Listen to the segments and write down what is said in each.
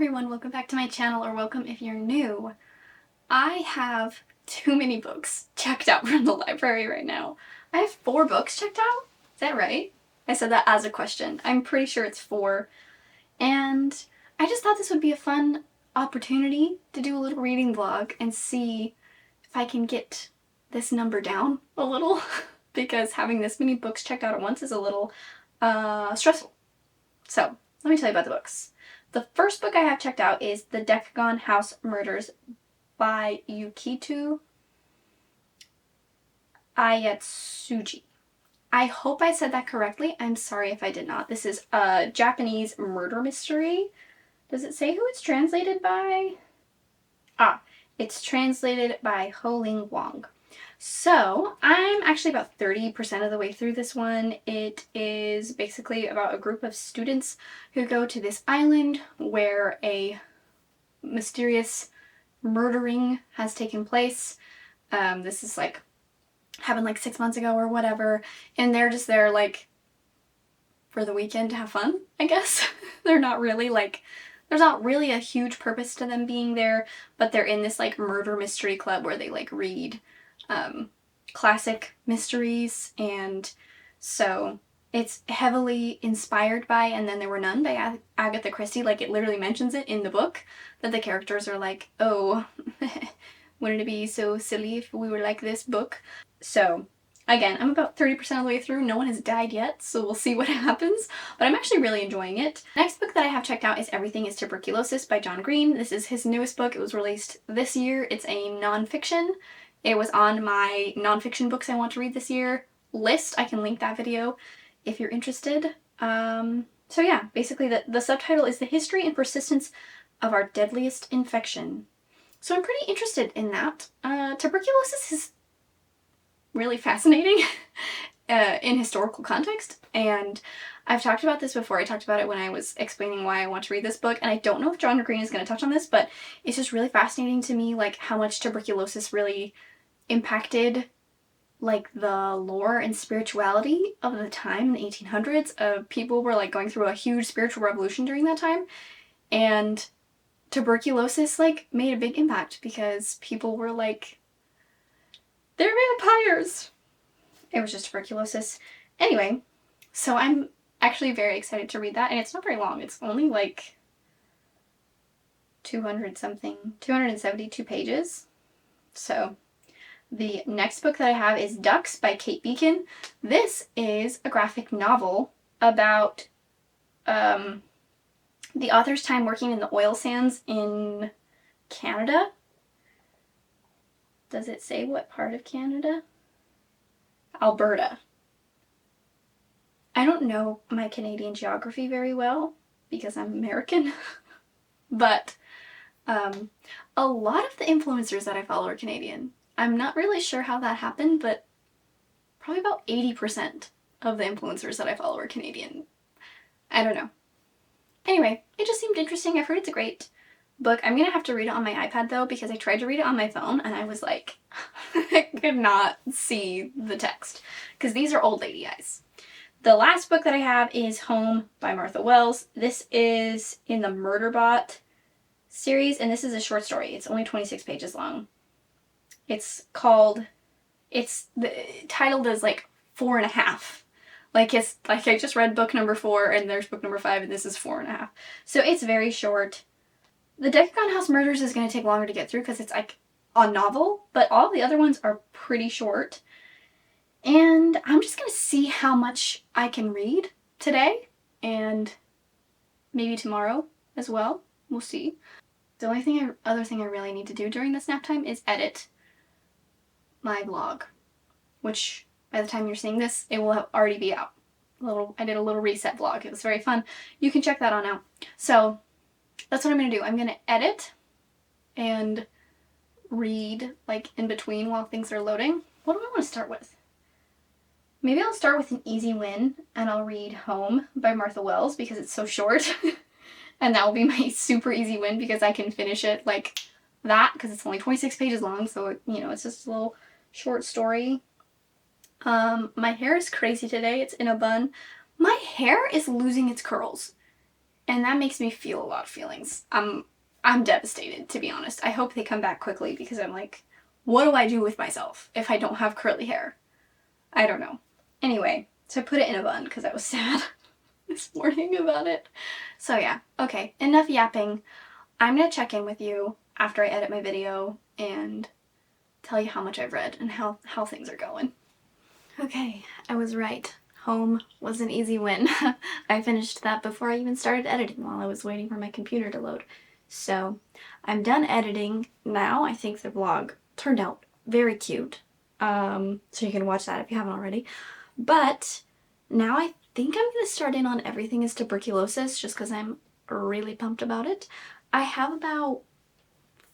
everyone, welcome back to my channel, or welcome if you're new. I have too many books checked out from the library right now. I have 4 books checked out? Is that right? I said that as a question. I'm pretty sure it's 4. And I just thought this would be a fun opportunity to do a little reading vlog and see if I can get this number down a little because having this many books checked out at once is a little stressful. So, let me tell you about the books. The first book I have checked out is The Decagon House Murders by Yukitu Ayatsuji. I hope I said that correctly. I'm sorry if I did not. This is a Japanese murder mystery. Does it say who it's translated by? It's translated by Ho-Ling Wong. So, I'm actually about 30% of the way through this one. It is basically about a group of students who go to this island where a mysterious murdering has taken place. This is happened 6 months ago or whatever, and they're just there for the weekend to have fun, I guess. They're not really there's not really a huge purpose to them being there, but they're in this murder mystery club where they read classic mysteries, and so it's heavily inspired by And Then There Were None by Agatha Christie. It literally mentions it in the book, that the characters are oh, wouldn't it be so silly if we were like this book? So again, I'm about 30% of the way through. No one has died yet, so we'll see what happens, but I'm actually really enjoying it. Next book that I have checked out is Everything is Tuberculosis by John Green. This is his newest book. It was released this year. It's a nonfiction. It was on my nonfiction books I want to read this year list. I can link that video if you're interested. So yeah, basically the subtitle is The History and Persistence of Our Deadliest Infection. So I'm pretty interested in that. Tuberculosis is really fascinating in historical context, and I've talked about this before. I talked about it when I was explaining why I want to read this book, and I don't know if John Green is going to touch on this, but it's just really fascinating to me how much tuberculosis really impacted the lore and spirituality of the time in the 1800s. People were people were going through a huge spiritual revolution during that time, and tuberculosis made a big impact because people were they're vampires. It was just tuberculosis. Anyway, so I'm actually very excited to read that, and it's not very long. It's only 272 pages. So the next book that I have is Ducks by Kate Beacon. This is a graphic novel about the author's time working in the oil sands in Canada. Does it say what part of Canada? Alberta. I don't know my Canadian geography very well because I'm American, but a lot of the influencers that I follow are Canadian. I'm not really sure how that happened, but probably about 80% of the influencers that I follow are Canadian. I don't know. Anyway, it just seemed interesting. I've heard it's a great book. I'm gonna have to read it on my iPad though, because I tried to read it on my phone and I was I could not see the text because these are old lady eyes. The last book that I have is Home by Martha Wells. This is in the Murderbot series, and this is a short story. It's only 26 pages long. It's titled as 4.5. It's I just read book number 4 and there's book number 5 and this is 4.5. So it's very short. The Decagon House Murders is going to take longer to get through because it's a novel, but all the other ones are pretty short. And I'm just going to see how much I can read today and maybe tomorrow as well. We'll see. The only other thing I really need to do during this nap time is edit my vlog, which by the time you're seeing this, it will already be out. I did a little reset vlog. It was very fun. You can check that on out. So that's what I'm going to do. I'm going to edit and read in between while things are loading. What do I want to start with? Maybe I'll start with an easy win and I'll read Home by Martha Wells because it's so short. And that will be my super easy win because I can finish it that because it's only 26 pages long. So, it's just a little short story. My hair is crazy today. It's in a bun. My hair is losing its curls. And that makes me feel a lot of feelings. I'm devastated, to be honest. I hope they come back quickly because I'm like, what do I do with myself if I don't have curly hair? I don't know. Anyway, so I put it in a bun because I was sad this morning about it. So yeah, okay, enough yapping. I'm gonna check in with you after I edit my video and tell you how much I've read and how things are going. Okay, I was right. Home was an easy win. I finished that before I even started editing while I was waiting for my computer to load. So I'm done editing now. I think the vlog turned out very cute. So you can watch that if you haven't already. But now I think I'm going to start in on Everything is Tuberculosis just because I'm really pumped about it. I have about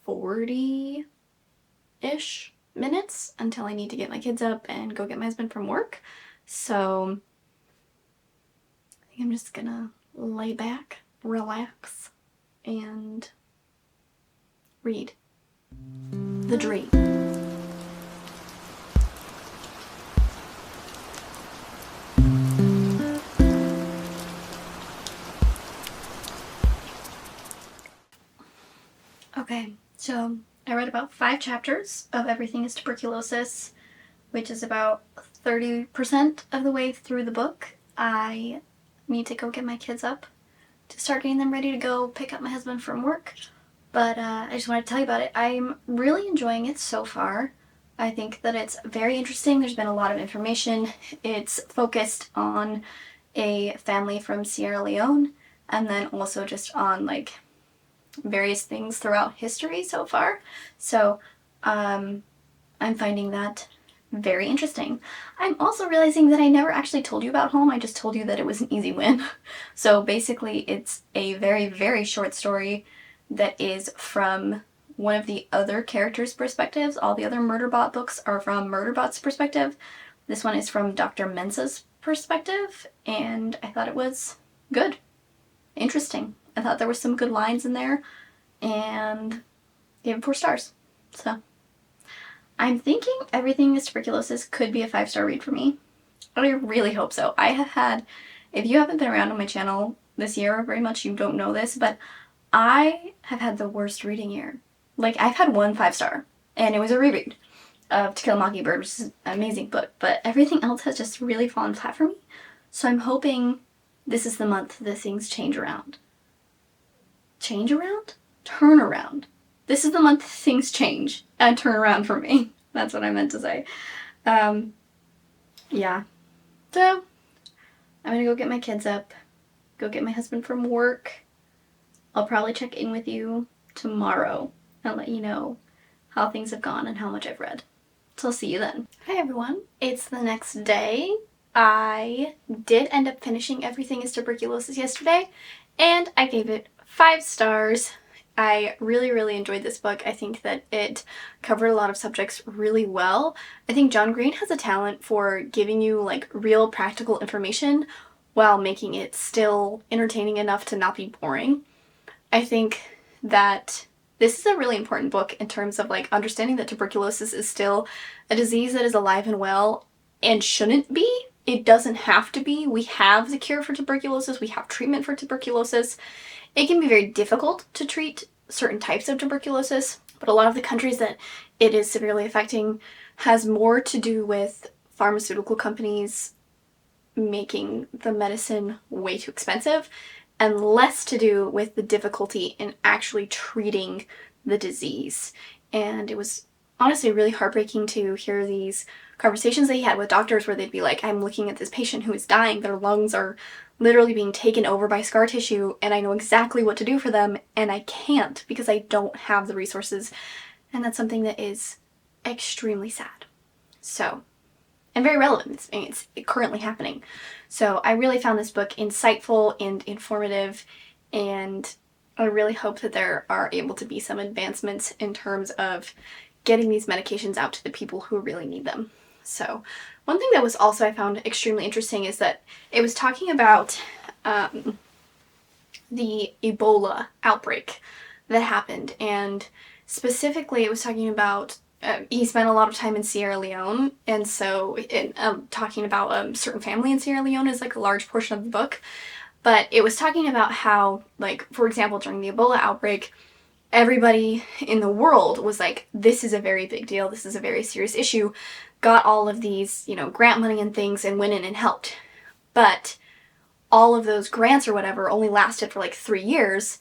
40-ish minutes until I need to get my kids up and go get my husband from work. So I think I'm just gonna lay back, relax, and read The Dream. Okay, so I read about 5 chapters of Everything is Tuberculosis, which is about 30% of the way through the book. I need to go get my kids up to start getting them ready to go pick up my husband from work. But I just wanted to tell you about it. I'm really enjoying it so far. I think that it's very interesting. There's been a lot of information. It's focused on a family from Sierra Leone and then also just on like various things throughout history so far. So I'm finding that very interesting. I'm also realizing that I never actually told you about Home. I just told you that it was an easy win. So basically it's a very, very short story that is from one of the other characters' perspectives. All the other Murderbot books are from Murderbot's perspective. This one is from Dr. Mensah's perspective, and I thought it was good. Interesting. I thought there were some good lines in there, and gave it 4 stars. So I'm thinking Everything is Tuberculosis could be a 5-star read for me. I really hope so. I have had, if you haven't been around on my channel this year very much, you don't know this, but I have had the worst reading year. Like, I've had 1 5-star, and it was a reread of To Kill a Mockingbird, which is an amazing book, but everything else has just really fallen flat for me. So I'm hoping this is the month that things change around. Change around? Turn around. This is the month things change and turn around for me. That's what I meant to say. Yeah. So, I'm gonna go get my kids up, go get my husband from work. I'll probably check in with you tomorrow and let you know how things have gone and how much I've read. So I'll see you then. Hi everyone. It's the next day. I did end up finishing Everything is Tuberculosis yesterday, and I gave it 5 stars. I really, really enjoyed this book. I think that it covered a lot of subjects really well. I think John Green has a talent for giving you like real practical information while making it still entertaining enough to not be boring. I think that this is a really important book in terms of like understanding that tuberculosis is still a disease that is alive and well and shouldn't be. It doesn't have to be. We have the cure for tuberculosis. We have treatment for tuberculosis. It can be very difficult to treat certain types of tuberculosis, but a lot of the countries that it is severely affecting has more to do with pharmaceutical companies making the medicine way too expensive and less to do with the difficulty in actually treating the disease. And it was honestly really heartbreaking to hear these conversations they had with doctors where they'd be like, I'm looking at this patient who is dying, their lungs are literally being taken over by scar tissue, and I know exactly what to do for them, and I can't because I don't have the resources. And that's something that is extremely sad. So, and very relevant. It's currently happening. So I really found this book insightful and informative, and I really hope that there are able to be some advancements in terms of getting these medications out to the people who really need them. So one thing that was also I found extremely interesting is that it was talking about the Ebola outbreak that happened, and specifically it was talking about he spent a lot of time in Sierra Leone, and so talking about a certain family in Sierra Leone is like a large portion of the book. But it was talking about how, like, for example, during the Ebola outbreak, everybody in the world was like, this is a very big deal, this is a very serious issue, got all of these, grant money and things, and went in and helped. But all of those grants or whatever only lasted for like 3 years,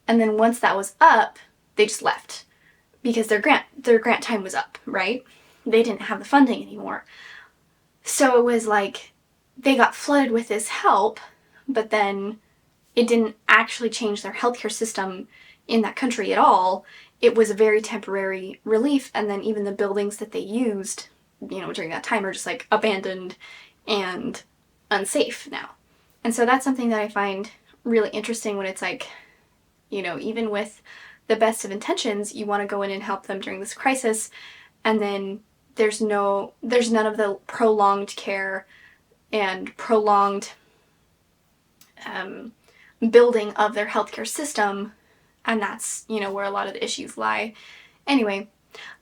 and then once that was up, they just left because their grant time was up, right? They didn't have the funding anymore. So it was like they got flooded with this help, but then it didn't actually change their healthcare system in that country at all. It was a very temporary relief, and then even the buildings that they used, during that time are just like abandoned and unsafe now. And so that's something that I find really interesting when it's like, even with the best of intentions, you want to go in and help them during this crisis, and then there's none of the prolonged care and prolonged building of their healthcare system, and that's, where a lot of the issues lie. Anyway,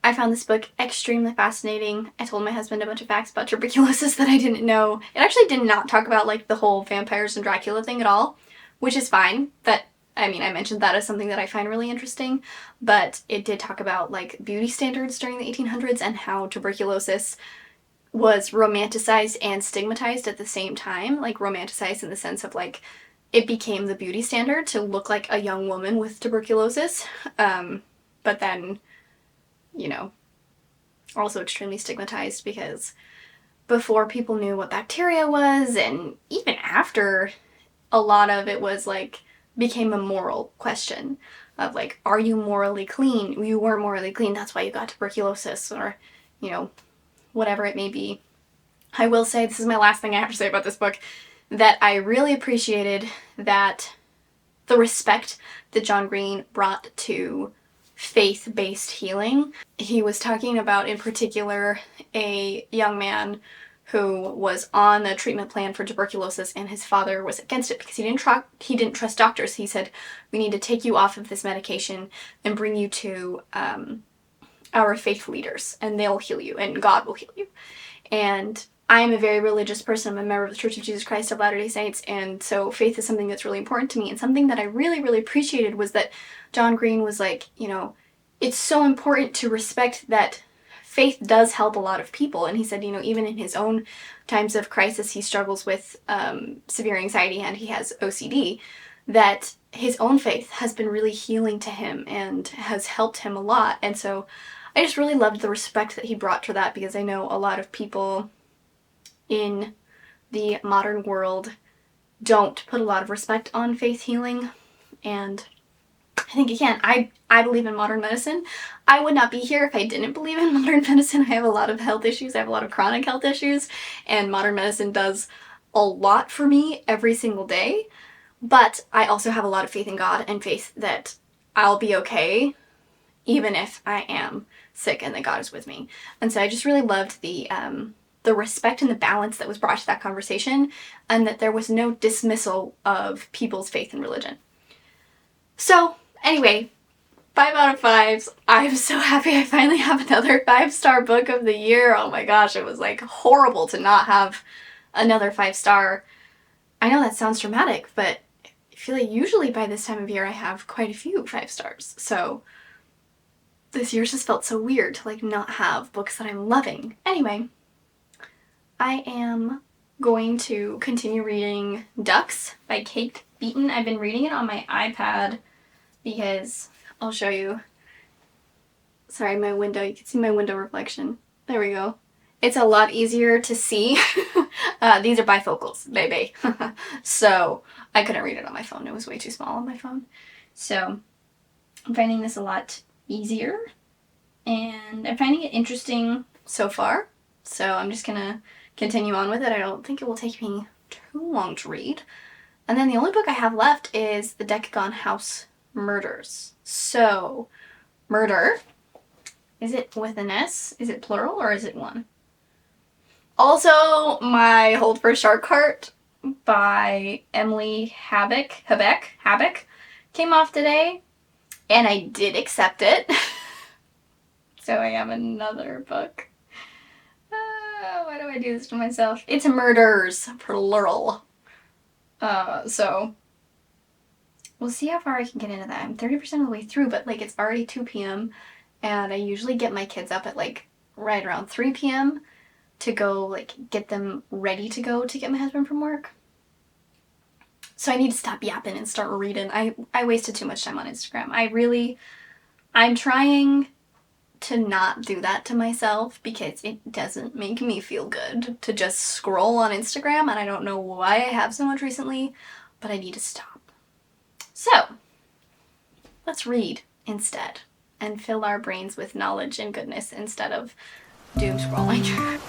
I found this book extremely fascinating. I told my husband a bunch of facts about tuberculosis that I didn't know. It actually did not talk about, like, the whole vampires and Dracula thing at all, which is fine. I mentioned that as something that I find really interesting, but it did talk about, like, beauty standards during the 1800s and how tuberculosis was romanticized and stigmatized at the same time. Like, romanticized in the sense of, like, it became the beauty standard to look like a young woman with tuberculosis, but then, also extremely stigmatized because before people knew what bacteria was, and even after, a lot of it was like became a moral question of like, are you morally clean? You weren't morally clean, that's why you got tuberculosis, or whatever it may be. I will say, this is my last thing I have to say about this book, that I really appreciated that the respect that John Green brought to faith-based healing. He was talking about, in particular, a young man who was on a treatment plan for tuberculosis, and his father was against it because he didn't trust doctors. He said, we need to take you off of this medication and bring you to our faith leaders, and they'll heal you, and God will heal you. And I'm a very religious person. I'm a member of the Church of Jesus Christ of Latter-day Saints, and so faith is something that's really important to me. And something that I really, really appreciated was that John Green was like, it's so important to respect that faith does help a lot of people. And he said, even in his own times of crisis, he struggles with severe anxiety and he has OCD, that his own faith has been really healing to him and has helped him a lot. And so I just really loved the respect that he brought to that, because I know a lot of people in the modern world don't put a lot of respect on faith healing. And I think, again, I believe in modern medicine. I would not be here if I didn't believe in modern medicine. I have a lot of health issues. I have a lot of chronic health issues, and modern medicine does a lot for me every single day. But I also have a lot of faith in God and faith that I'll be okay even if I am sick and that God is with me. And so I just really loved the respect and the balance that was brought to that conversation, and that there was no dismissal of people's faith and religion. So anyway, 5 out of 5s. I'm so happy I finally have another 5-star book of the year. Oh my gosh, it was like horrible to not have another 5-star. I know that sounds dramatic, but I feel like usually by this time of year I have quite a few 5 stars. So this year just felt so weird to like not have books that I'm loving. Anyway, I am going to continue reading Ducks by Kate Beaton. I've been reading it on my iPad because I'll show you. Sorry, my window. You can see my window reflection. There we go. It's a lot easier to see. These are bifocals, baby. So I couldn't read it on my phone. It was way too small on my phone. So I'm finding this a lot easier, and I'm finding it interesting so far. So I'm just gonna continue on with it. I don't think it will take me too long to read. And then the only book I have left is The Decagon House Murders. So, murder. Is it with an S? Is it plural or is it one? Also, my Hold for Shark Heart by Emily Habeck came off today, and I did accept it. So I have another book. Why do I do this to myself? It's Murders, plural. So we'll see how far I can get into that. I'm 30% of the way through, but like it's already 2 p.m. and I usually get my kids up at like right around 3 p.m. to go like get them ready to go to get my husband from work. So I need to stop yapping and start reading. I wasted too much time on Instagram. I'm trying to not do that to myself because it doesn't make me feel good to just scroll on Instagram, and I don't know why I have so much recently, but I need to stop. So, let's read instead and fill our brains with knowledge and goodness instead of doom scrolling.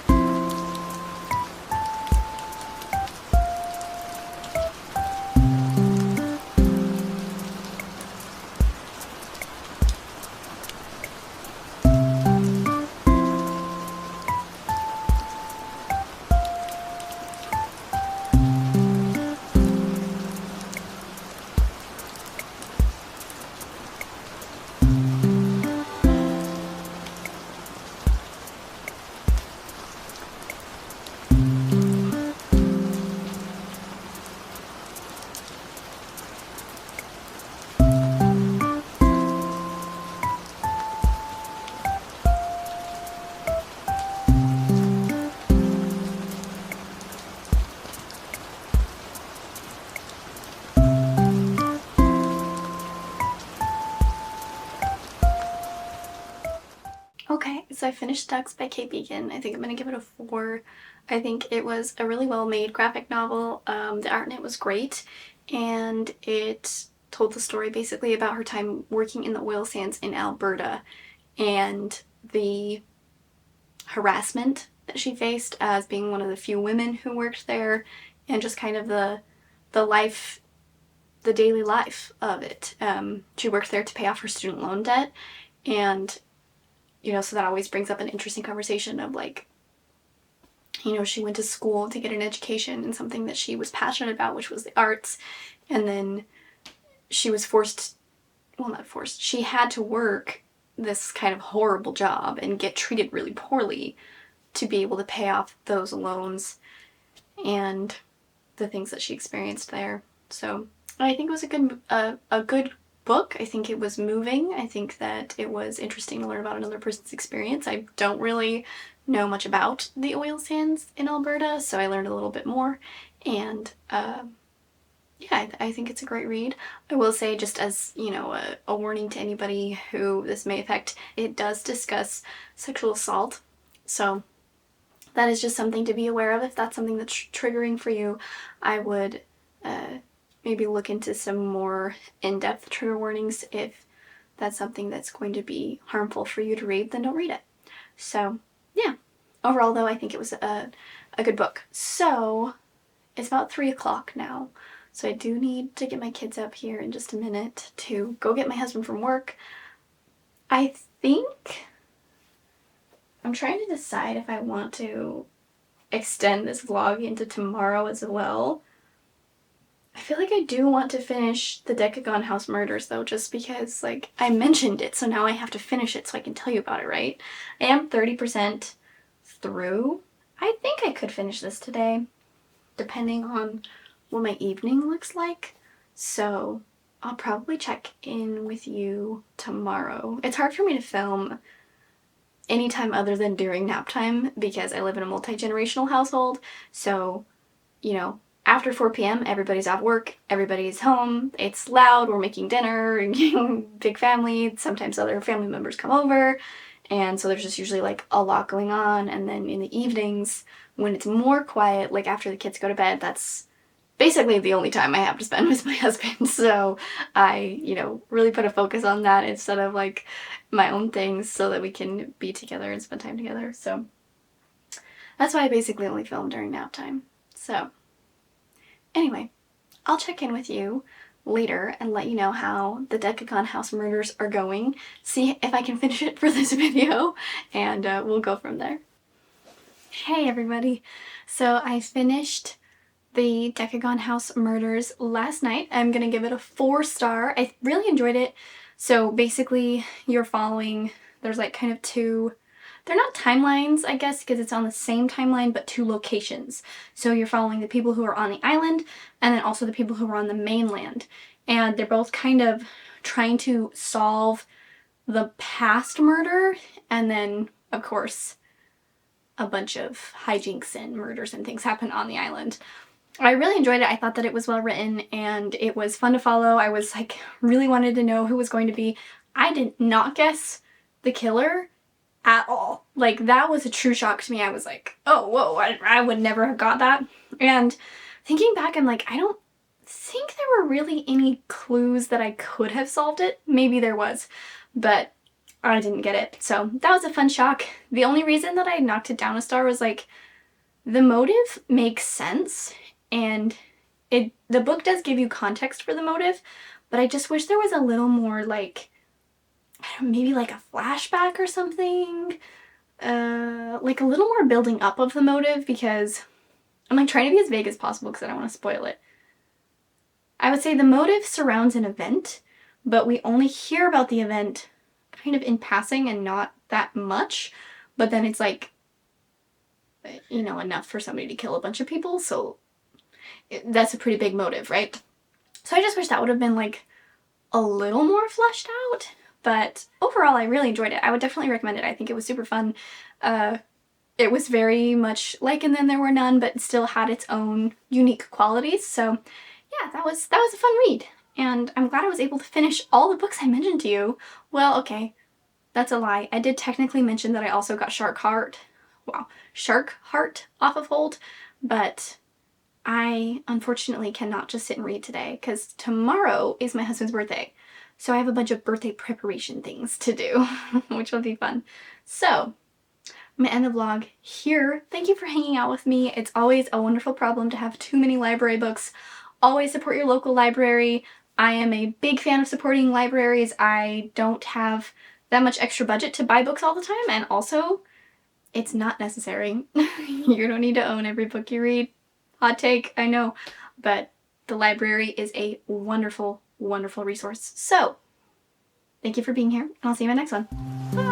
Okay, so I finished Ducks by Kate Beacon. I think I'm gonna give it a 4. I think it was a really well-made graphic novel. The art in it was great, and it told the story basically about her time working in the oil sands in Alberta and the harassment that she faced as being one of the few women who worked there, and just kind of the daily life of it. She worked there to pay off her student loan debt, and so that always brings up an interesting conversation of like, she went to school to get an education in something that she was passionate about, which was the arts, and then she was not forced, she had to work this kind of horrible job and get treated really poorly to be able to pay off those loans and the things that she experienced there. So I think it was a good book. I think it was moving. I think that it was interesting to learn about another person's experience. I don't really know much about the oil sands in Alberta, so I learned a little bit more. And yeah, I think it's a great read. I will say, just as a warning to anybody who this may affect, it does discuss sexual assault. So that is just something to be aware of. If that's something that's triggering for you, I would maybe look into some more in-depth trigger warnings. If that's something that's going to be harmful for you to read, then don't read it. So yeah, overall though, I think it was a good book. So it's about 3 o'clock now, so I do need to get my kids up here in just a minute to go get my husband from work. I think I'm trying to decide if I want to extend this vlog into tomorrow as well. I feel like I do want to finish the Decagon House Murders though, just because like I mentioned it, so now I have to finish it so I can tell you about it, right? I am 30% through. I think I could finish this today, depending on what my evening looks like. So I'll probably check in with you tomorrow. It's hard for me to film anytime other than during nap time because I live in a multi-generational household. So, after 4 p.m., everybody's off work, everybody's home, it's loud, we're making dinner, big family, sometimes other family members come over, and so there's just usually like a lot going on. And then in the evenings, when it's more quiet, like after the kids go to bed, that's basically the only time I have to spend with my husband. So I, really put a focus on that instead of like my own things so that we can be together and spend time together. So that's why I basically only film during nap time. So anyway, I'll check in with you later and let you know how the Decagon House Murders are going, see if I can finish it for this video, and we'll go from there. Hey everybody! So I finished the Decagon House Murders last night. I'm gonna give it a 4-star. I really enjoyed it. So basically you're following, there's like kind of two they're not timelines, I guess, because it's on the same timeline, but 2 locations. So you're following the people who are on the island and then also the people who are on the mainland. And they're both kind of trying to solve the past murder, and then, of course, a bunch of hijinks and murders and things happen on the island. I really enjoyed it. I thought that it was well written and it was fun to follow. I was like really wanted to know who was going to be. I did not guess the killer at all. Like that was a true shock to me. I was like, oh, whoa, I would never have got that. And thinking back, I'm like, I don't think there were really any clues that I could have solved it. Maybe there was, but I didn't get it. So that was a fun shock. The only reason that I knocked it down a star was like, the motive makes sense, and the book does give you context for the motive, but I just wish there was a little more like, I don't know, maybe like a flashback or something, like a little more building up of the motive, because I'm like trying to be as vague as possible because I don't want to spoil it. I would say the motive surrounds an event, but we only hear about the event kind of in passing and not that much, but then it's like, you know, enough for somebody to kill a bunch of people, so that's a pretty big motive, right? So I just wish that would have been like a little more fleshed out, but overall I really enjoyed it. I would definitely recommend it. I think it was super fun. It was very much like And Then There Were None, but still had its own unique qualities, so yeah, that was a fun read, and I'm glad I was able to finish all the books I mentioned to you. Well, okay, that's a lie. I did technically mention that I also got Shark Heart off of hold, but I unfortunately cannot just sit and read today because tomorrow is my husband's birthday. So I have a bunch of birthday preparation things to do, which will be fun. So I'm gonna end the vlog here. Thank you for hanging out with me. It's always a wonderful problem to have too many library books. Always support your local library. I am a big fan of supporting libraries. I don't have that much extra budget to buy books all the time, and also it's not necessary. You don't need to own every book you read. Hot take, I know, but the library is a wonderful, wonderful resource. So, thank you for being here, and I'll see you in my next one. Bye!